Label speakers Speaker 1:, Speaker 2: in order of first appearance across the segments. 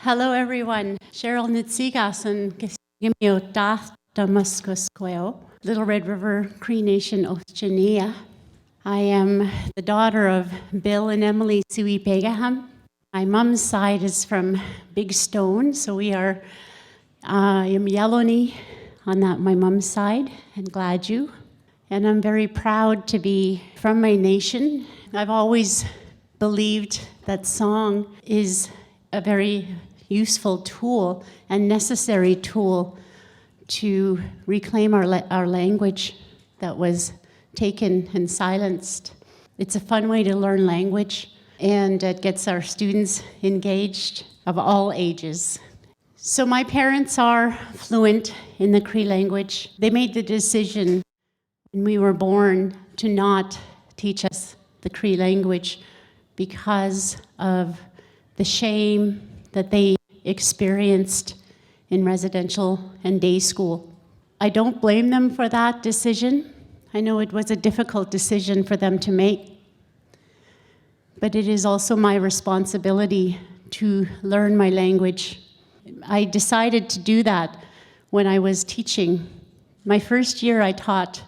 Speaker 1: Hello, everyone. Sherryl Sewepagaham, Dath Damascus Little Red River Cree Nation, Oceania. I am the daughter of Bill and Emily Sewepagaham. My mom's side is from Big Stone, so we are Yellowknee on my mom's side, and Gladue. And I'm very proud to be from my nation. I've always believed that song is a very useful tool and necessary tool to reclaim our language that was taken and silenced. It's a fun way to learn language, and it gets our students engaged of all ages. So my parents are fluent in the Cree language. They made the decision when we were born to not teach us the Cree language because of the shame that they experienced in residential and day school. I don't blame them for that decision. I know it was a difficult decision for them to make, but it is also my responsibility to learn my language. I decided to do that when I was teaching. My first year I taught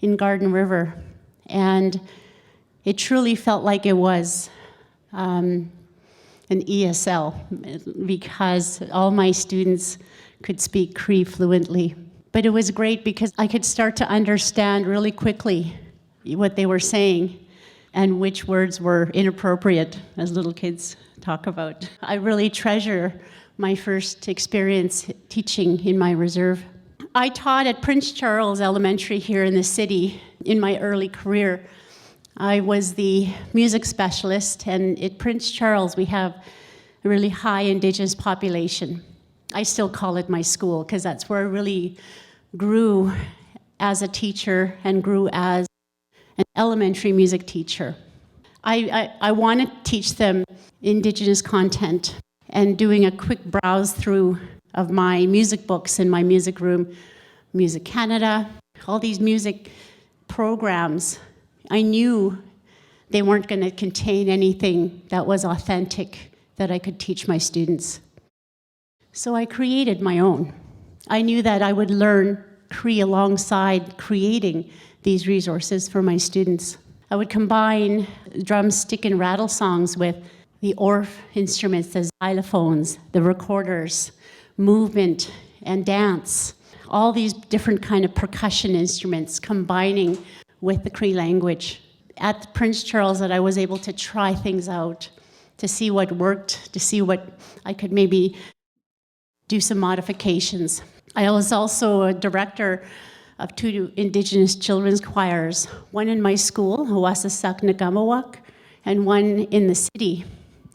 Speaker 1: in Garden River, and it truly felt like it was an ESL, because all my students could speak Cree fluently. But it was great because I could start to understand really quickly what they were saying and which words were inappropriate, as little kids talk about. I really treasure my first experience teaching in my reserve. I taught at Prince Charles Elementary here in the city in my early career. I was the music specialist, and at Prince Charles we have a really high Indigenous population. I still call it my school because that's where I really grew as a teacher and grew as an elementary music teacher. I want to teach them Indigenous content, and doing a quick browse through of my music books in my music room, Music Canada, all these music programs, I knew they weren't going to contain anything that was authentic that I could teach my students. So I created my own. I knew that I would learn Cree alongside creating these resources for my students. I would combine drum, stick, and rattle songs with the Orff instruments, the xylophones, the recorders, movement, and dance. All these different kind of percussion instruments combining with the Cree language. At Prince Charles, that I was able to try things out, to see what worked, to see what I could maybe do some modifications. I was also a director of 2 Indigenous children's choirs, one in my school, Hawasasak Nagamawak, and one in the city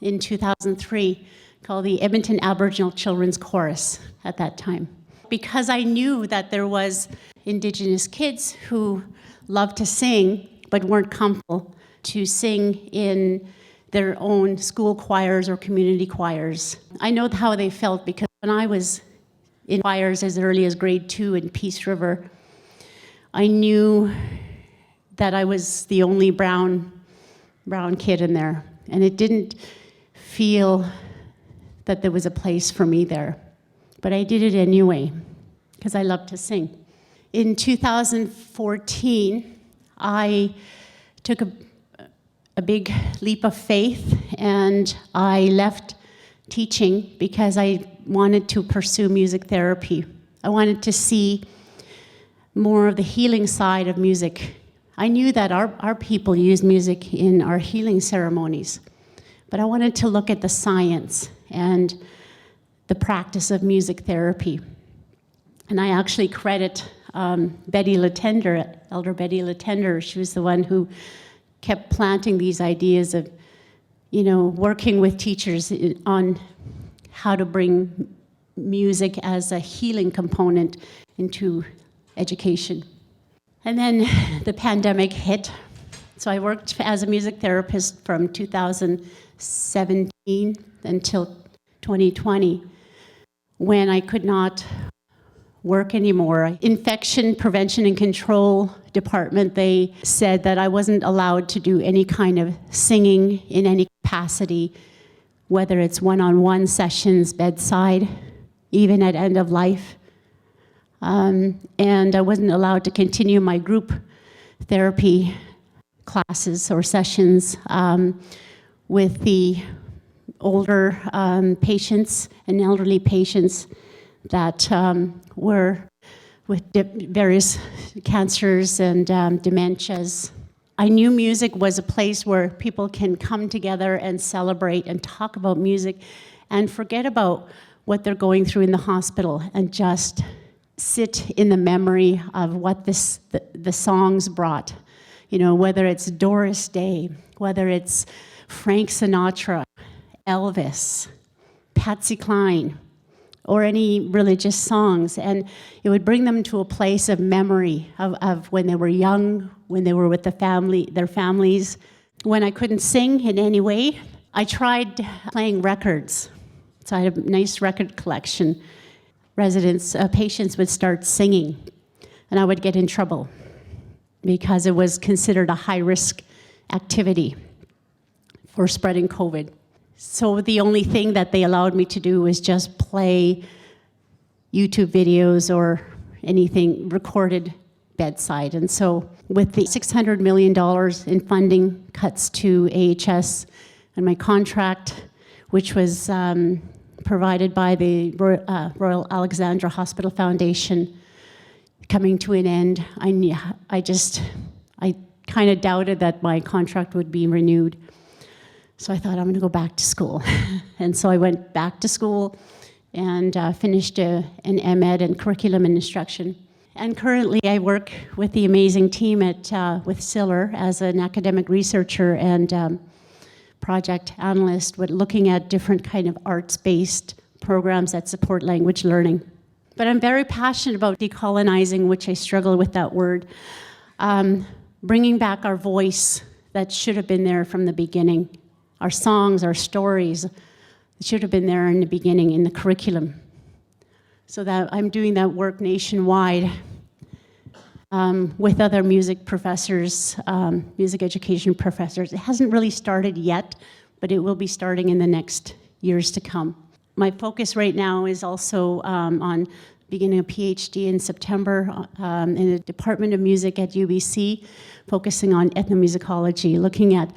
Speaker 1: in 2003, called the Edmonton Aboriginal Children's Chorus at that time. Because I knew that there was Indigenous kids who loved to sing, but weren't comfortable to sing in their own school choirs or community choirs. I know how they felt because when I was in choirs as early as grade 2 in Peace River, I knew that I was the only brown kid in there, and it didn't feel that there was a place for me there. But I did it anyway, because I love to sing. In 2014, I took a big leap of faith, and I left teaching because I wanted to pursue music therapy. I wanted to see more of the healing side of music. I knew that our people use music in our healing ceremonies, but I wanted to look at the science and the practice of music therapy. And I actually credit Betty Latender, Elder Betty Latender. She was the one who kept planting these ideas of, working with teachers on how to bring music as a healing component into education. And then the pandemic hit. So I worked as a music therapist from 2017 until 2020, when I could not work anymore. Infection Prevention and Control Department, they said that I wasn't allowed to do any kind of singing in any capacity whether it's one-on-one sessions, bedside, even at end of life. And I wasn't allowed to continue my group therapy classes or sessions with the older patients and elderly patients that were with various cancers and dementias. I knew music was a place where people can come together and celebrate and talk about music and forget about what they're going through in the hospital and just sit in the memory of what the songs brought. You know, whether it's Doris Day, whether it's Frank Sinatra, Elvis, Patsy Cline, or any religious songs. And it would bring them to a place of memory of when they were young, when they were with their families. When I couldn't sing in any way, I tried playing records. So I had a nice record collection. Patients would start singing, and I would get in trouble because it was considered a high-risk activity for spreading COVID. So the only thing that they allowed me to do was just play YouTube videos or anything recorded bedside. And so with the $600 million in funding cuts to AHS and my contract, which was provided by the Royal Alexandra Hospital Foundation, coming to an end, I kind of doubted that my contract would be renewed. So I thought, I'm going to go back to school. And so I went back to school and finished an MEd in curriculum and instruction. And currently I work with the amazing team with SILR as an academic researcher and project analyst, with looking at different kind of arts-based programs that support language learning. But I'm very passionate about decolonizing, which I struggle with that word, bringing back our voice that should have been there from the beginning. Our songs, our stories, it should have been there in the beginning in the curriculum. So that I'm doing that work nationwide with other music professors, music education professors. It hasn't really started yet, but it will be starting in the next years to come. My focus right now is also on beginning a PhD in September in the Department of Music at UBC, focusing on ethnomusicology, looking at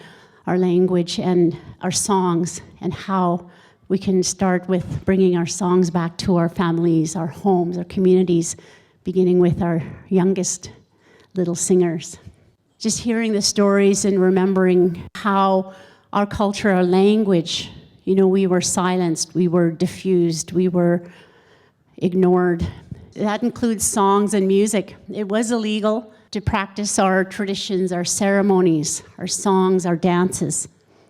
Speaker 1: our language and our songs and how we can start with bringing our songs back to our families, our homes, our communities, beginning with our youngest little singers. Just hearing the stories and remembering how our culture, our language, you know, we were silenced, we were diffused, we were ignored. That includes songs and music. It was illegal to practice our traditions, our ceremonies, our songs, our dances,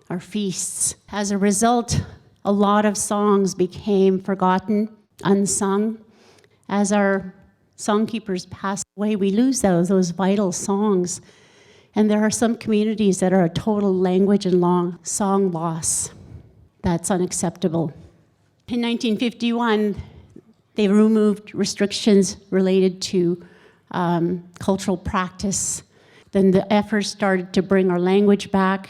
Speaker 1: our feasts. As a result, a lot of songs became forgotten, unsung. As our songkeepers pass away, we lose those vital songs. And there are some communities that are a total language and song loss. That's unacceptable. In 1951, they removed restrictions related to cultural practice. Then the efforts started to bring our language back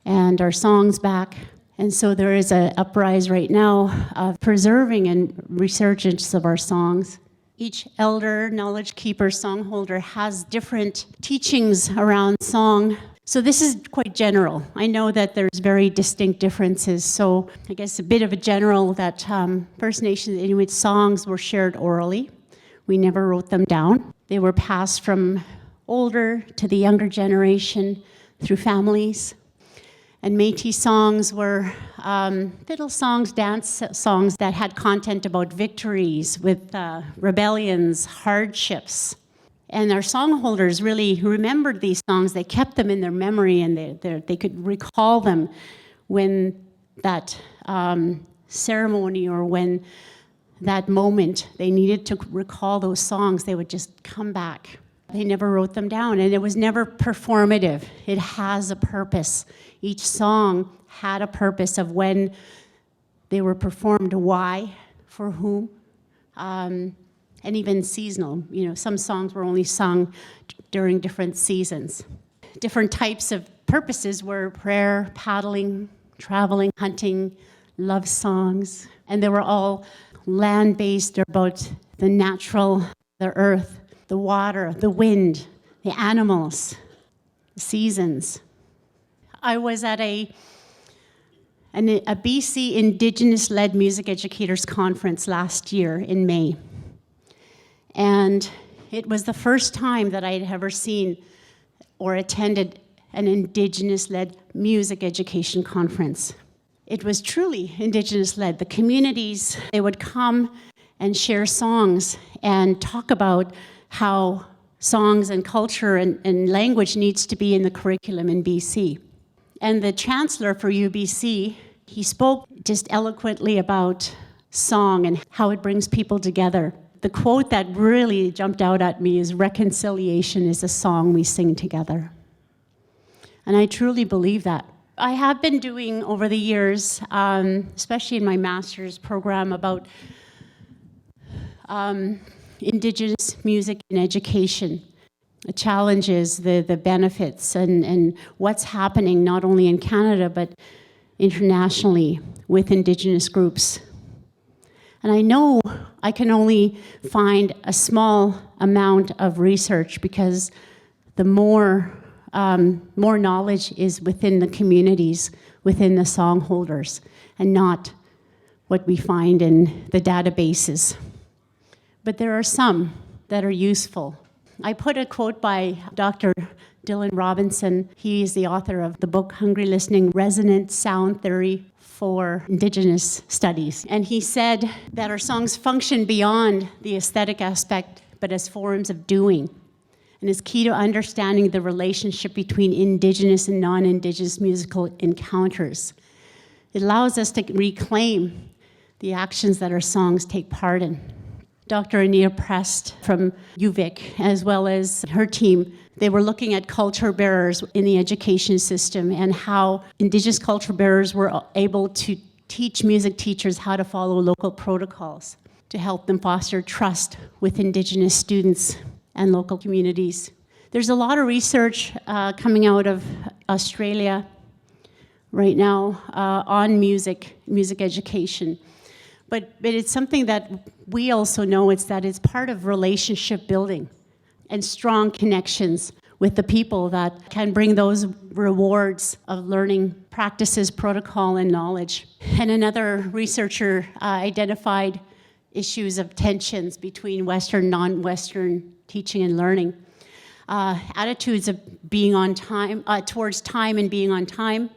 Speaker 1: and our songs back. And so there is an uprise right now of preserving and resurgence of our songs. Each elder, knowledge keeper, songholder has different teachings around song. So this is quite general. I know that there's very distinct differences. So I guess a bit of a general that First Nations Inuit songs were shared orally. We never wrote them down. They were passed from older to the younger generation through families. And Métis songs were fiddle songs, dance songs that had content about victories with rebellions, hardships. And our songholders really remembered these songs. They kept them in their memory, and they could recall them when that ceremony or when that moment they needed to recall those songs, they would just come back. They never wrote them down, and it was never performative. It has a purpose. Each song had a purpose of when they were performed, why, for whom, and even seasonal. You know, some songs were only sung during different seasons. Different types of purposes were prayer, paddling, traveling, hunting, love songs, and they were all land-based. They're about the natural, the earth, the water, the wind, the animals, the seasons. I was at a BC Indigenous-led music educators conference last year in May. And it was the first time that I had ever seen or attended an Indigenous-led music education conference. It was truly Indigenous-led. The communities, they would come and share songs and talk about how songs and culture and language needs to be in the curriculum in BC. And the chancellor for UBC, he spoke just eloquently about song and how it brings people together. The quote that really jumped out at me is, "Reconciliation is a song we sing together." And I truly believe that. I have been doing over the years, especially in my master's program, about Indigenous music in education, the challenges, the benefits, and what's happening not only in Canada but internationally with Indigenous groups. And I know I can only find a small amount of research because the more knowledge is within the communities, within the songholders, and not what we find in the databases. But there are some that are useful. I put a quote by Dr. Dylan Robinson. He is the author of the book Hungry Listening: Resonant Sound Theory for Indigenous Studies. And he said that our songs function beyond the aesthetic aspect, but as forms of doing, and is key to understanding the relationship between Indigenous and non-Indigenous musical encounters. It allows us to reclaim the actions that our songs take part in. Dr. Anita Prest from UVic, as well as her team, they were looking at culture bearers in the education system and how Indigenous culture bearers were able to teach music teachers how to follow local protocols to help them foster trust with Indigenous students and local communities. There's a lot of research coming out of Australia right now on music education. But it's something that we also know, it's part of relationship building and strong connections with the people that can bring those rewards of learning practices, protocol, and knowledge. And another researcher identified issues of tensions between Western, non-Western teaching and learning. Attitudes of being on time, towards time and being on time.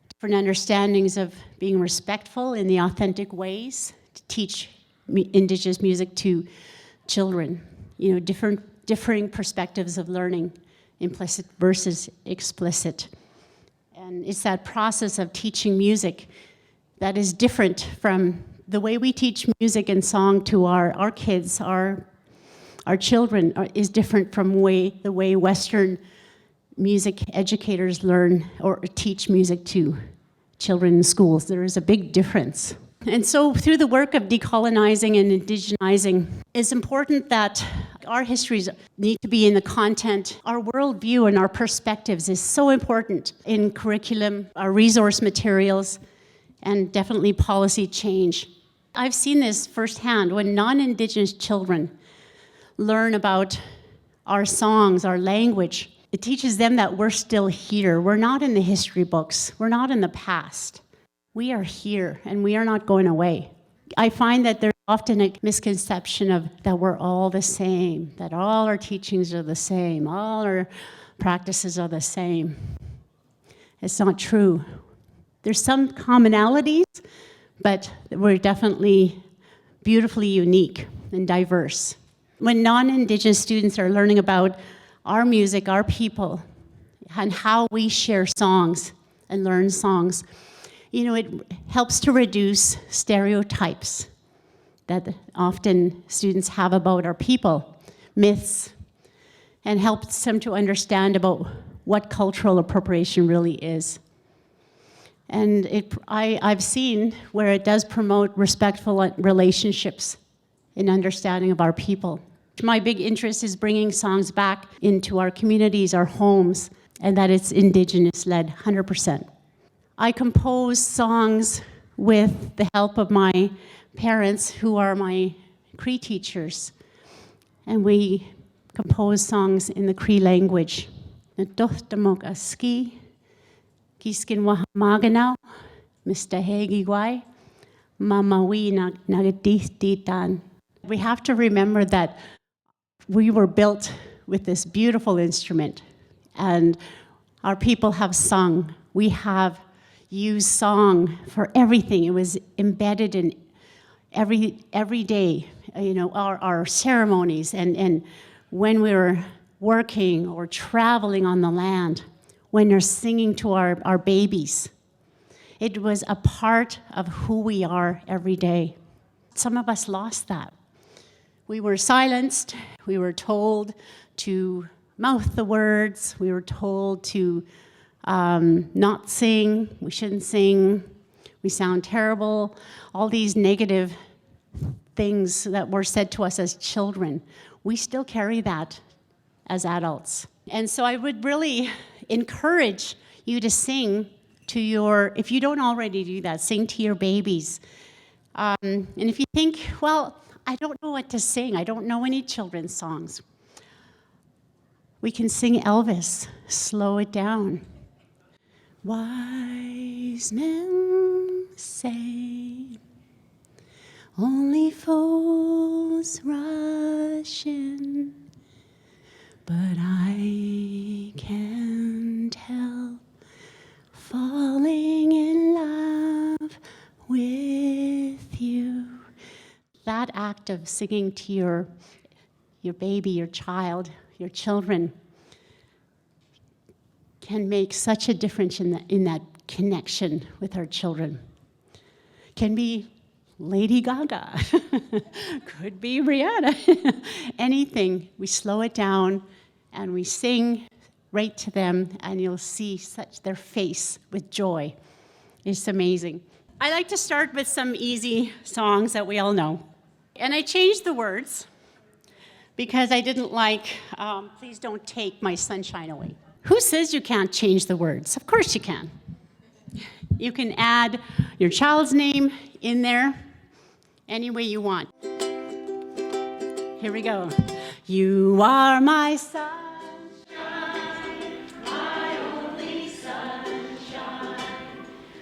Speaker 1: Different understandings of being respectful in the authentic ways to teach Indigenous music to children. You know, differing perspectives of learning, implicit versus explicit. And it's that process of teaching music that is different from the way we teach music and song to our kids, our children, is different from the way Western music educators learn or teach music to children in schools. There is a big difference. And so through the work of decolonizing and indigenizing, it's important that our histories need to be in the content. Our worldview and our perspectives is so important in curriculum, our resource materials, and definitely policy change. I've seen this firsthand when non-Indigenous children learn about our songs, our language. It teaches them that we're still here. We're not in the history books. We're not in the past. We are here, and we are not going away. I find that there's often a misconception of that we're all the same, that all our teachings are the same, all our practices are the same. It's not true. There's some commonalities, but we're definitely beautifully unique and diverse. When non-Indigenous students are learning about our music, our people, and how we share songs and learn songs, you know, it helps to reduce stereotypes that often students have about our people, myths, and helps them to understand about what cultural appropriation really is. And I've seen where it does promote respectful relationships in understanding of our people. My big interest is bringing songs back into our communities, our homes, and that it's Indigenous-led, 100%. I compose songs with the help of my parents, who are my Cree teachers. And we composed songs in the Cree language. Nadochtamok aski, kiskin wahamaganau, Mr. Hegi Mamawi nagadith. We have to remember that we were built with this beautiful instrument, and our people have sung. We have used song for everything. It was embedded in every day, our ceremonies, and when we were working or traveling on the land, when they're singing to our babies. It was a part of who we are every day. Some of us lost that. We were silenced. We were told to mouth the words. We were told to not sing. We shouldn't sing. We sound terrible. All these negative things that were said to us as children. We still carry that as adults. And so I would really encourage you to sing to if you don't already do that, sing to your babies. And if you think, well, I don't know what to sing, I don't know any children's songs, we can sing Elvis, Slow It Down. Wise men say, only fools rush in, but I can't help falling in love with you. That act of singing to your baby, your child, your children can make such a difference in that connection with our children. Can be Lady Gaga, could be Rihanna, anything. We slow it down and we sing right to them, and you'll see their face with joy. It's amazing. I like to start with some easy songs that we all know. And I changed the words because I didn't like, Please Don't Take My Sunshine Away. Who says you can't change the words? Of course you can. You can add your child's name in there any way you want. Here we go. You are my sunshine, my only sunshine.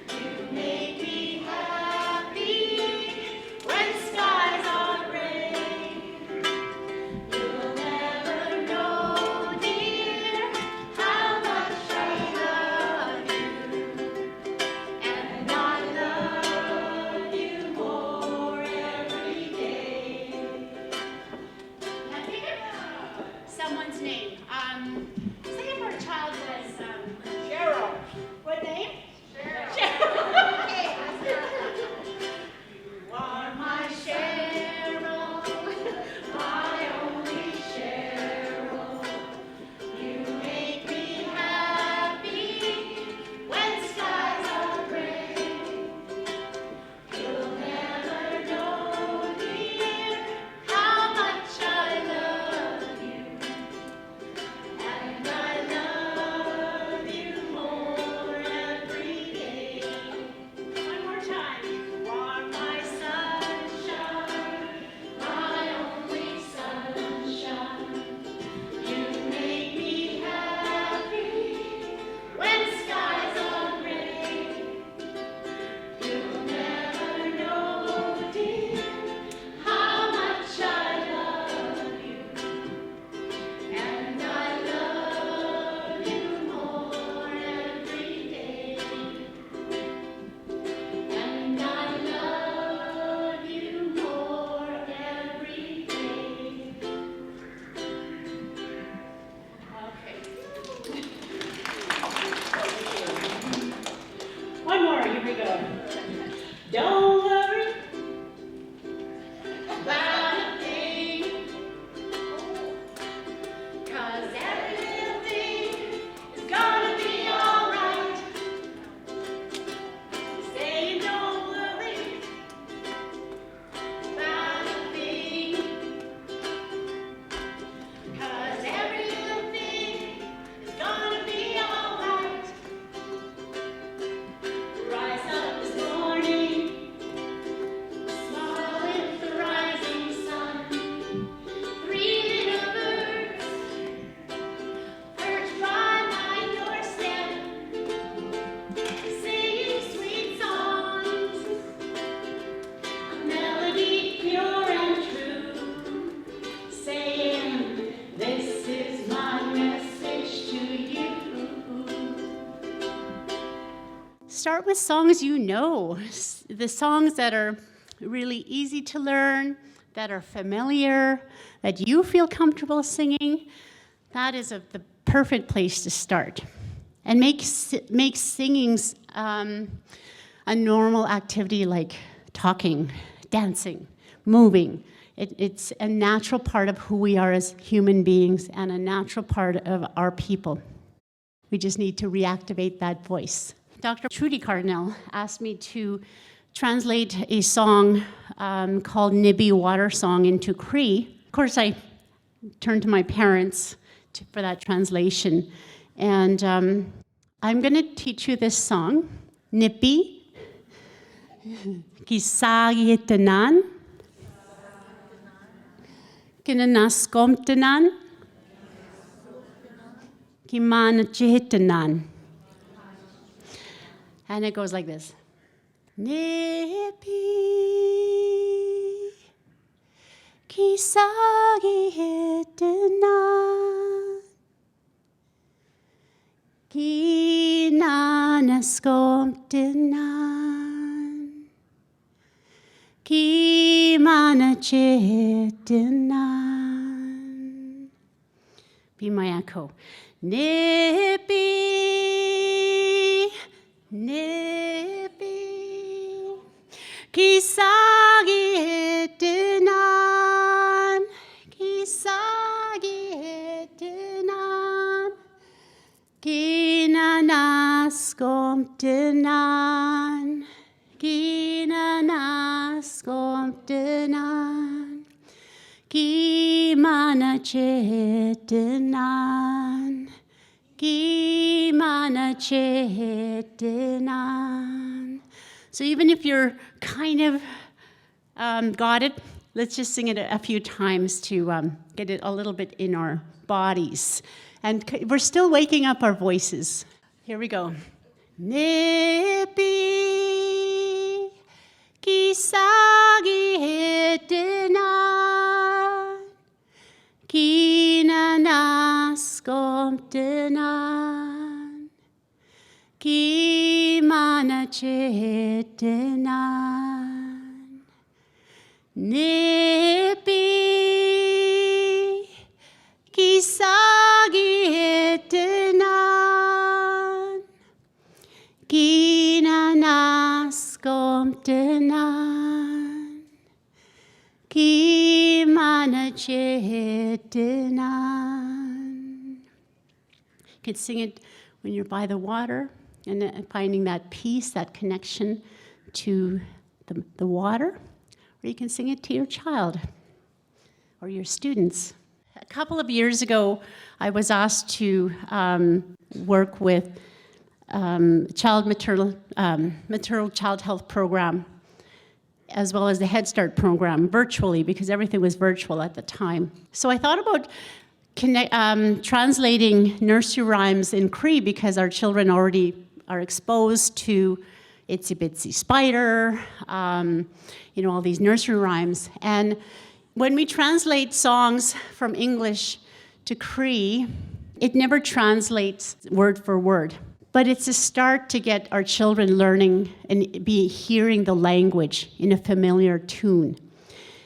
Speaker 1: You make me happy when skies are gray. You'll never know, dear, how much I love you, and I love you more every day. Someone's name. Say if our child was Sherryl. What name? Sherryl. Okay. You are my Sherryl, my only Sherryl. You make me happy when skies are gray. You'll never know, dear, how much I love you, and I love you more every day. One more time. You are my sunshine, my only sunshine. You make me happy when skies are gray. You'll never know, dear, how much I love you, and I love you more every day. And I love you more every day. Okay. One more, here we go. Don't worry about a thing, 'cause every little thing is gonna be alright. Say don't worry about a thing, 'cause every little thing is gonna be alright. Rise up this morning start with songs you know, the songs that are really easy to learn, that are familiar, that you feel comfortable singing. That is the perfect place to start. And make singing a normal activity like talking, dancing, moving. It's a natural part of who we are as human beings and a natural part of our people. We just need to reactivate that voice. Dr. Trudy Cardinal asked me to translate a song called Nibby Water Song into Cree. Of course, I turned to my parents for that translation. And I'm going to teach you this song, Nibby, Kisagitanan, Kinanaskomtanan, Kimanachitanan. And it goes like this. Nibby, Kisagitanan, Kinanaskomtanan, Kimanachitanan. Be my echo. Nibby, Nibby, Kisagitanan, Kisagitanan, Kinanaskomtanan, Kinanaskomtanan, Kimanachitanan, Kimanachitanan. So even if you're kind of got it, let's just sing it a few times to get it a little bit in our bodies. And we're still waking up our voices. Here we go. Nibby, Kisagitanan, Kinanaskomtanan, Kimanachitanan. Nibby, Kisagitanan, Kinanaskomtanan, Kimanachitanan. You can sing it when you're by the water and finding that peace, that connection to the water, or you can sing it to your child or your students. A couple of years ago, I was asked to work with maternal child health program, as well as the Head Start program, virtually, because everything was virtual at the time. So I thought about translating nursery rhymes in Cree, because our children already are exposed to Itsy Bitsy Spider, all these nursery rhymes. And when we translate songs from English to Cree, it never translates word for word. But it's a start to get our children learning and hearing the language in a familiar tune.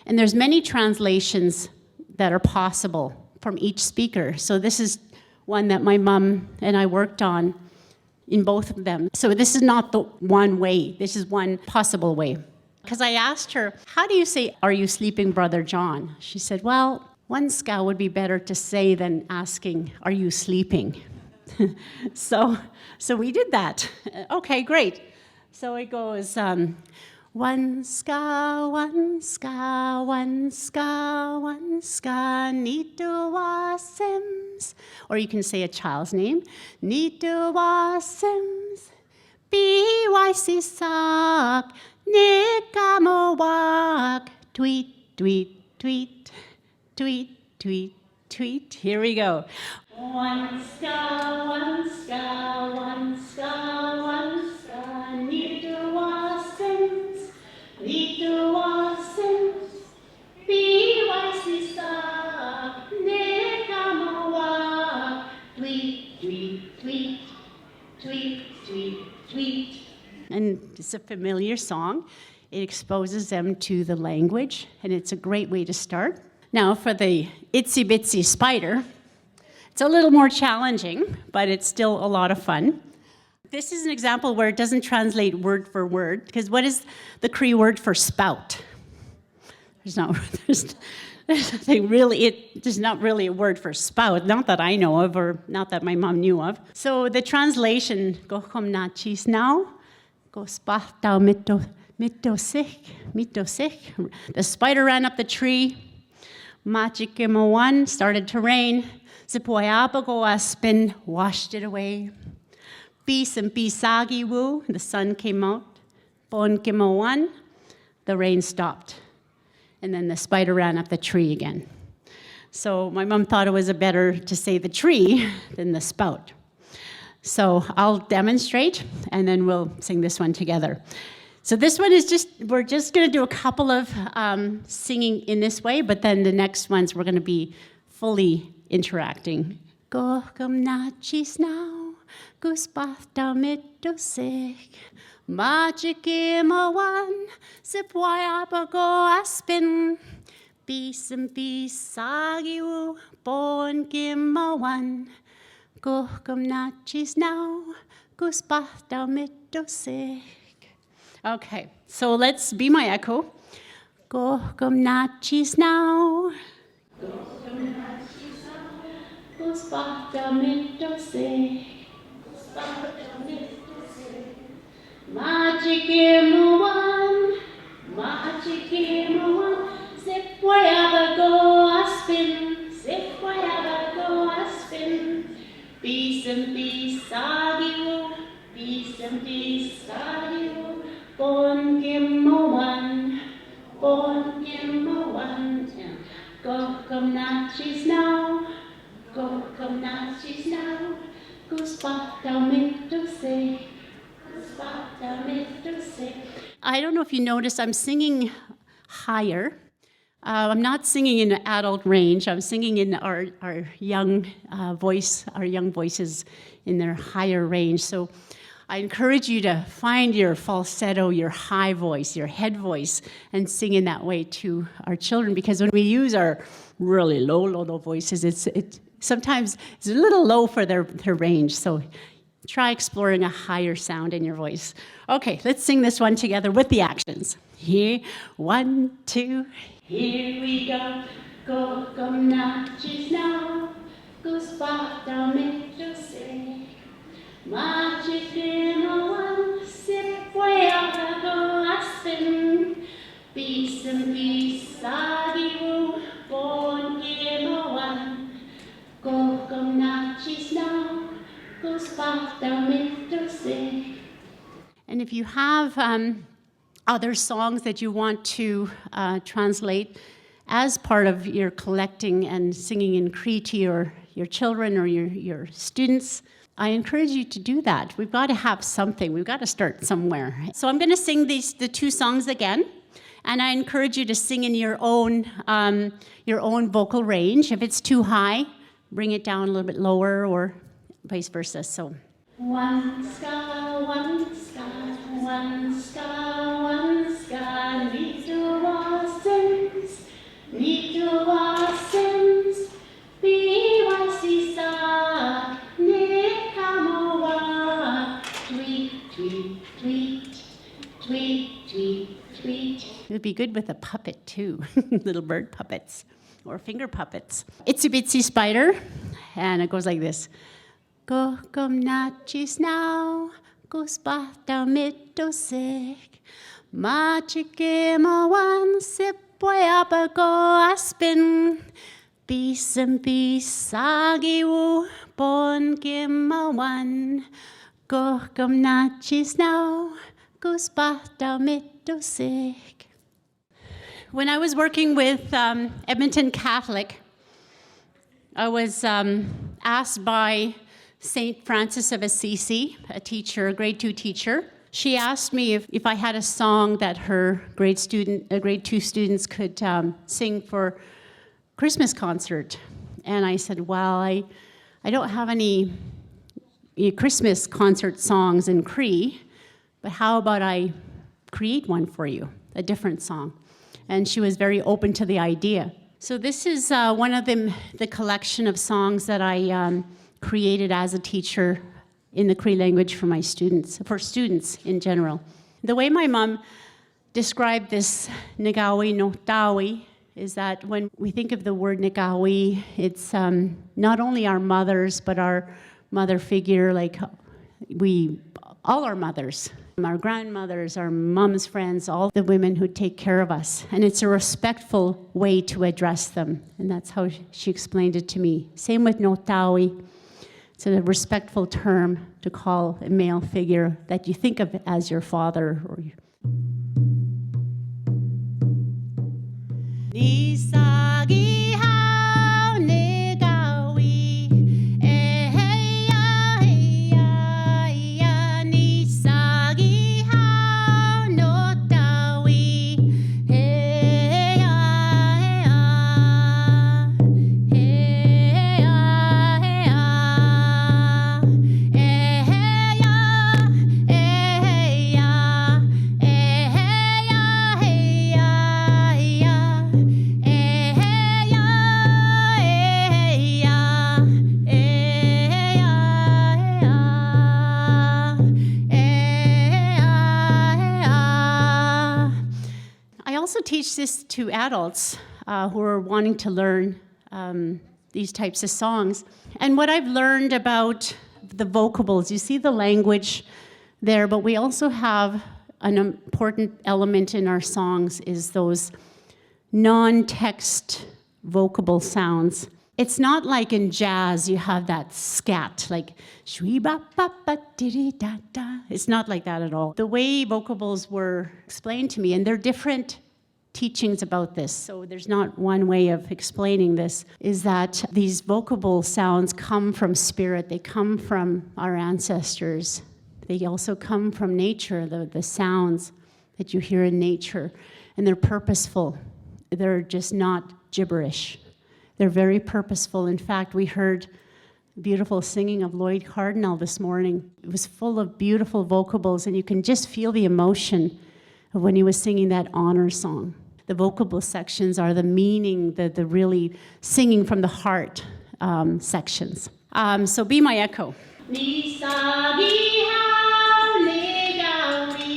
Speaker 1: And there's many translations that are possible from each speaker. So this is one that my mom and I worked on in both of them. So this is not the one way. This is one possible way. Because I asked her, how do you say, "Are you sleeping, Brother John?" She said, well, one ska would be better to say than asking, "Are you sleeping?" So we did that. Okay, great. So it goes, one ska, one ska, one ska, one ska, Nitawa Sims. Or you can say a child's name. Nitawa Sims, BYC Sock, Nikamowak, tweet, tweet, tweet, tweet, tweet, tweet. Here we go. One ska, one ska, one ska, one ska, Nitawa Sims, Nitawa Sims, BYC Sock, Nikamowak, tweet, tweet, tweet, tweet, tweet, tweet. and it's a familiar song. It exposes them to the language, and it's a great way to start. Now, for the Itsy Bitsy Spider, it's a little more challenging, but it's still a lot of fun. This is an example where it doesn't translate word for word, because what is the Cree word for spout? There's not really a word for spout, not that I know of, or not that my mom knew of. So the translation, go kom na chis now, go spout tau mitosik. The spider ran up the tree, Machikima started to rain, Zipoyapago spin washed it away. Peace and Pisagi woo, the sun came out. Bon Kima the rain stopped. And then the spider ran up the tree again. So my mom thought it was better to say the tree than the spout. So I'll demonstrate, and then we'll sing this one together. So this one is we're just going to do a couple of singing in this way, but then the next ones we're going to be fully interacting. Go come nachis now, guspath damitosik. Machikimawan, Sipwayapago aspin, Peace and Pisagiu, Bon Kimawan, Go come nachis now, Guspath damitosik. Okay, so let's be my echo. Go come nachis now. Go come nachis now, Guspath damitosik. Guspath damitosik. Machikimawan, Zipwayabago aspin, Peace and Pisagiu, Bon Kimawan, Go come nachis now, Guspath damitosik. I don't know if you notice, I'm singing higher. I'm not singing in adult range. I'm singing in our young voices in their higher range. So I encourage you to find your falsetto, your high voice, your head voice, and sing in that way to our children. Because when we use our really low voices, sometimes it's a little low for their range. So try exploring a higher sound in your voice. Okay, let's sing this one together with the actions. Here, 1, 2, here we go. Go come nachis now, guspath damitosik. Machikimawan, Sipwayapago aspin, Peace and Pisagiu, Bon Kimawan. Go come nachis now, and if you have other songs that you want to translate as part of your collecting and singing in Cree to your children or your students, I encourage you to do that. We've got to have something. We've got to start somewhere. So I'm going to sing the 2 songs again, and I encourage you to sing in your own vocal range. If it's too high, bring it down a little bit lower, or vice versa. So one ska, need to wasins, be wasisa, nekamowa, tweet, it would be good with a puppet too, little bird puppets or finger puppets. Itsy Bitsy Spider, and it goes like this. Go come nachis now, guspath damitosik. Machikimawan, Sipwayapago aspin. Peace and Pisagiu, Bon Kimawan. Go come nachis now, guspath damitosik. When I was working with Edmonton Catholic, I was asked by St. Francis of Assisi, a teacher, a grade 2 teacher. She asked me if I had a song that her grade 2 students could sing for Christmas concert. And I said, well, I don't have any Christmas concert songs in Cree, but how about I create one for you, a different song? And she was very open to the idea. So this is one of the collection of songs that I created as a teacher in the Cree language for students in general. The way my mom described this Nigawi no Tawi is that when we think of the word Nigawi, it's not only our mothers, but our mother figure, like all our mothers, our grandmothers, our mom's friends, all the women who take care of us. And it's a respectful way to address them. And that's how she explained it to me. Same with no Tawi. It's a respectful term to call a male figure that you think of as your father or your Nisagi hao negawi eheya heya ya nisagi hao no tawi heya heya heya heya eheya eheya eheya heya I also teach this to adults who are wanting to learn these types of songs. And what I've learned about the vocables, you see the language there, but we also have an important element in our songs is those non-text vocable sounds. It's not like in jazz you have that scat, like shui ba ba ba diddy da da. It's not like that at all. The way vocables were explained to me, and there are different teachings about this, so there's not one way of explaining this, is that these vocable sounds come from spirit. They come from our ancestors. They also come from nature, the sounds that you hear in nature, and they're purposeful. They're just not gibberish. They're very purposeful. In fact, we heard beautiful singing of Lloyd Cardinal this morning. It was full of beautiful vocables, and you can just feel the emotion of when he was singing that honor song. The vocable sections are the meaning, the really singing from the heart sections. So be my echo. Nisagi hao negawi,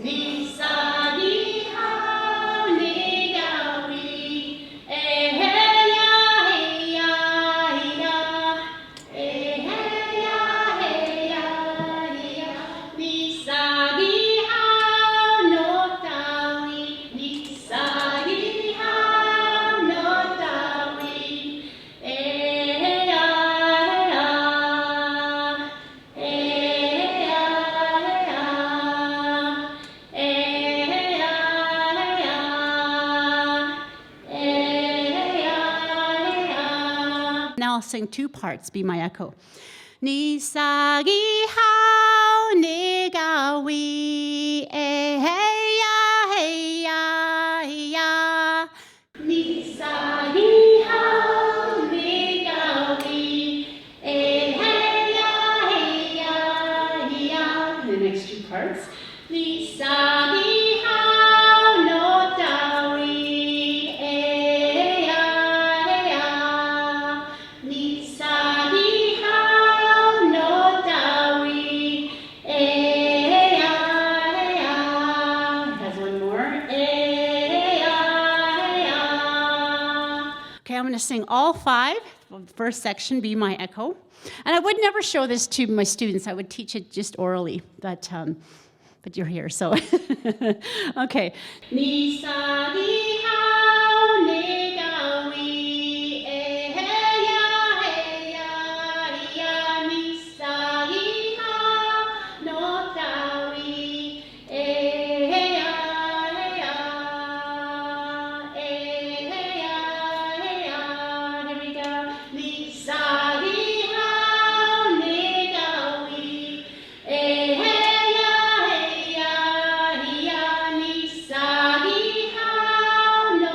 Speaker 1: nisagi hao negawi, eheya heya heya, eheya heya heya, nisagi hao no tawi, nisagi hao no tawi, eheya heya, eheya heya, eheya heya, eheya heya. Now I'll sing two parts, be my echo. Nisagi hao negawi, eheya heya heya. Nisagi hao negawi, eheya heya heya. The next two parts. Nisagi hao no tawi, eheya heya. Nisagi hao no tawi, eheya heya. It has one more. Eheya heya. Okay, I'm going to sing all five. The first section, be my echo. And I would never show this to my students. I would teach it just orally, but you're here, so. Okay. Nisagi hao negawi, eheya heya heya. Nisagi hao no tawi, eheya heya, eheya heya. Here we go. Nisagi hao negawi, eheya heya heya. Nisagi hao no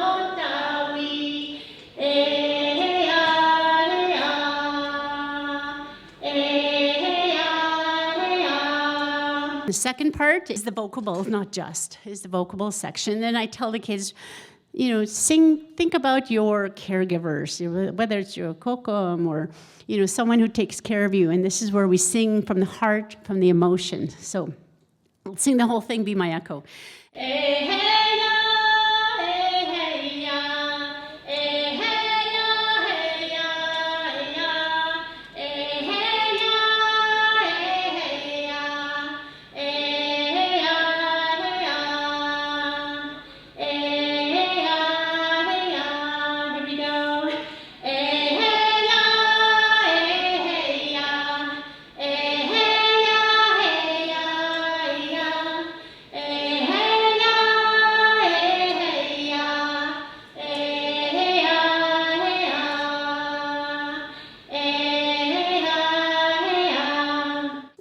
Speaker 1: The second part is the vocables, not just, is the vocables section. Then I tell the kids, think about your caregivers, whether it's your kokum or, someone who takes care of you. And this is where we sing from the heart, from the emotion. So I'll sing the whole thing, be my echo.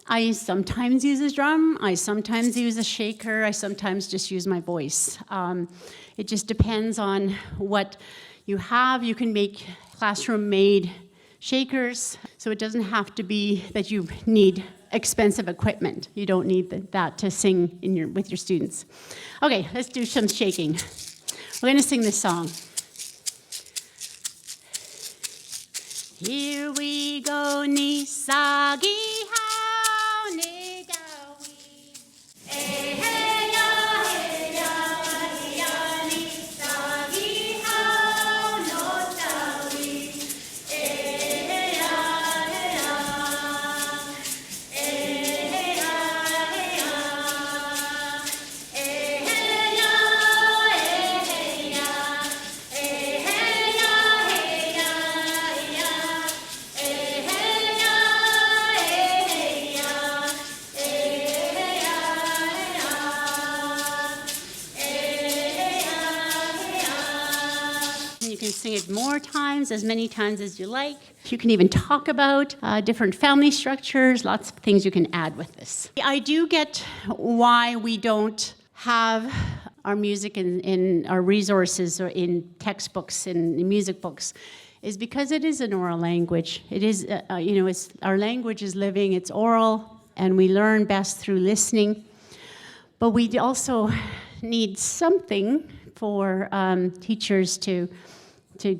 Speaker 1: I sometimes use a drum, I sometimes use a shaker, I sometimes just use my voice. It just depends on what you have. You can make classroom-made shakers, so it doesn't have to be that you need expensive equipment. You don't need that to sing with your students. Okay, let's do some shaking. We're going to sing this song. Here we go, Nisagi. Sing it more times, as many times as you like. You can even talk about different family structures, lots of things you can add with this. I do get why we don't have our music in our resources or in textbooks and in music books, is because it is an oral language. It is, our language is living, it's oral, and we learn best through listening. But we also need something for teachers to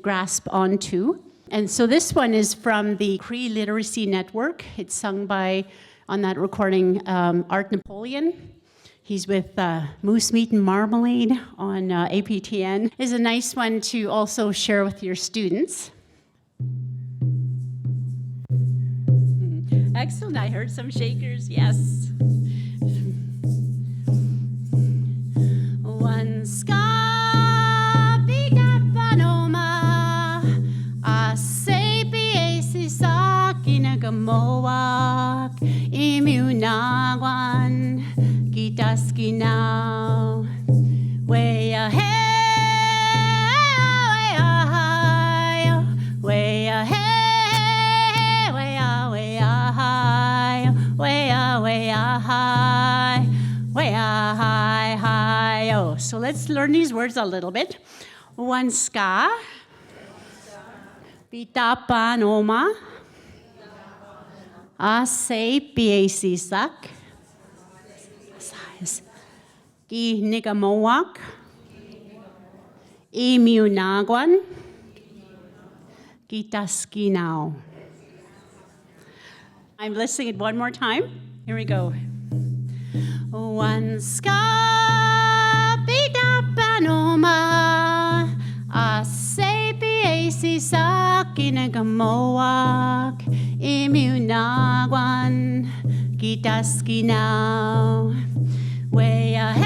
Speaker 1: grasp onto. And so this one is from the Cree Literacy Network. It's sung by, on that recording, Art Napoleon. He's with Moose Meat and Marmalade on APTN. It's a nice one to also share with your students. Excellent, I heard some shakers, yes. One sky. Moak imunagwan kitaskinaw way ahead way ahead way ahead way ahead way ahead. Oh, so let's learn these words a little bit. One ska bitapanoma Ase piesi sak, ki nigamowak, imunagwan, kitaskinaw. I'm listening it one more time. Here we go. One ska pitapanoma, ase piesi sak, ki nigamowak. Imunagwan kitaskinaw way ahead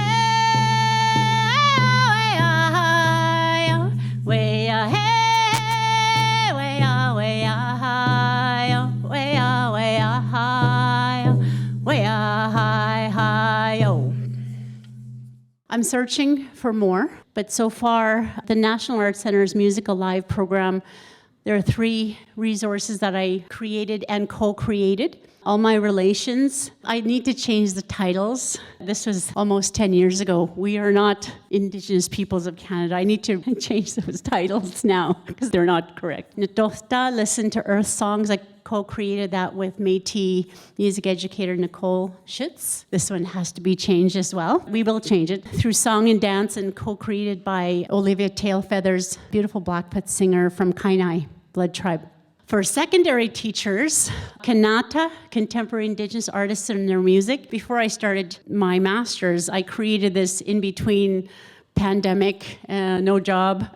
Speaker 1: way ahead way ahead way ahead way ahead way ahead. I'm searching for more, but so far the National Arts Center's Music Alive program, there are 3 resources that I created and co-created. all my relations. I need to change the titles. This was almost 10 years ago. We are not Indigenous peoples of Canada. I need to change those titles now because they're not correct. Natohta, listen to earth songs. I co-created that with Métis music educator Nicole Schutz. This one has to be changed as well. We will change it through song and dance, and co-created by Olivia Tailfeathers, beautiful Blackfoot singer from Kainai Blood Tribe. For secondary teachers, Kanata, contemporary Indigenous artists and their music. Before I started my master's, I created this in between pandemic, no job,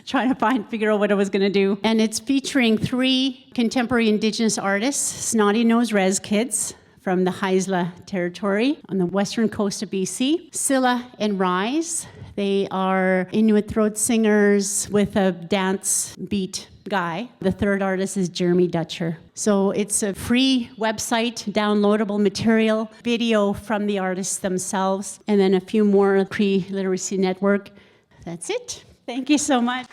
Speaker 1: trying to figure out what I was going to do. And it's featuring 3 contemporary Indigenous artists, Snotty Nose Res Kids from the Haisla territory on the western coast of BC, Scylla and Rise. They are Inuit throat singers with a dance beat guy. The third artist is Jeremy Dutcher. So it's a free website, downloadable material, video from the artists themselves, and then a few more Cree Literacy Network. That's it. Thank you so much.